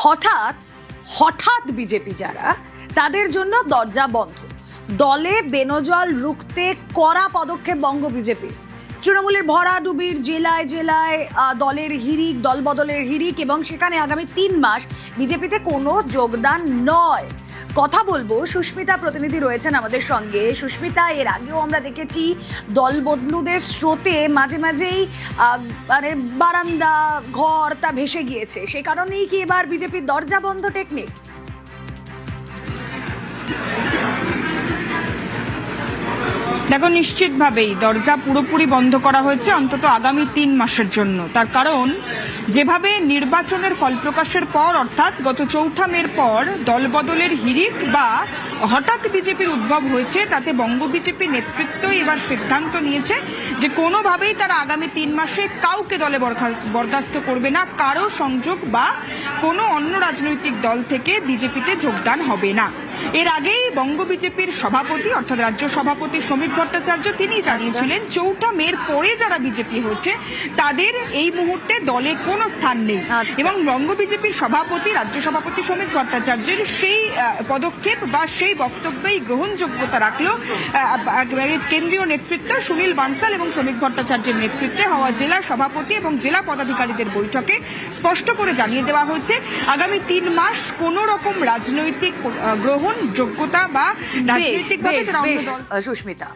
হঠাৎ হঠাৎ বিজেপি যারা, তাদের জন্য দরজা বন্ধ। দলে বেনজল রুখতে কড়া পদক্ষেপ বঙ্গ বিজেপি। তৃণমূলের ভরাডুবির জেলায় জেলায় দলের হিরিক, দলবদলের হিরিক, এবং সেখানে আগামী 3 মাস বিজেপিতে কোনো যোগদান নয়। কথা বলবো, সুস্মিতা প্রতিনিধি রয়েছেন আমাদের সঙ্গে। সুস্মিতা, এর আগেও আমরা দেখেছি দল বদলুদের স্রোতে মাঝে মাঝেই মানে বারান্দা, ঘর তা ভেসে গিয়েছে। সে কারণেই কি এবার বিজেপির দরজা বন্ধ টেকনিক? দেখো, নিশ্চিতভাবেই দরজা পুরোপুরি বন্ধ করা হয়েছে অন্তত আগামী 3 মাসের জন্য। তার কারণ, যেভাবে নির্বাচনের ফল প্রকাশের পর অর্থাৎ গত 4 মের পর দলবদলের হিড়িক বা হঠাৎ বিজেপির উদ্ভব হয়েছে, তাতে বঙ্গ বিজেপি নেতৃত্ব এবার সিদ্ধান্ত নিয়েছে যে কোনোভাবেই তারা আগামী 3 মাসে কাউকে দলে বরদাস্ত করবে না। কারো সংযোগ বা কোনো অন্য রাজনৈতিক দল থেকে বিজেপিতে যোগদান হবে না। এর আগেই বঙ্গ বিজেপির সভাপতি অর্থাৎ রাজ্য সভাপতি শ্রমিক ভট্টাচার্য তিনি জানিয়েছিলেন 4 মের পরে যারা বিজেপি হয়েছে তাদের এই মুহূর্তে দলে কোনো স্থান নেই। এবং বঙ্গ বিজেপির সভাপতি, রাজ্য সভাপতি শ্রমিক ভট্টাচার্যের সেই পদক্ষেপ বা সেই বক্তব্যেই গ্রহণযোগ্যতা রাখলো কেন্দ্রীয় নেতৃত্ব সুনীল বানসাল এবং শ্রমিক ভট্টাচার্যের নেতৃত্বে হওয়া জেলা সভাপতি এবং জেলা পদাধিকারীদের বৈঠকে স্পষ্ট করে জানিয়ে দেওয়া হয়েছে আগামী 3 মাস কোনো রকম রাজনৈতিক গ্রহণযোগ্যতা বা রাজনৈতিকভাবে সুস্মিতা।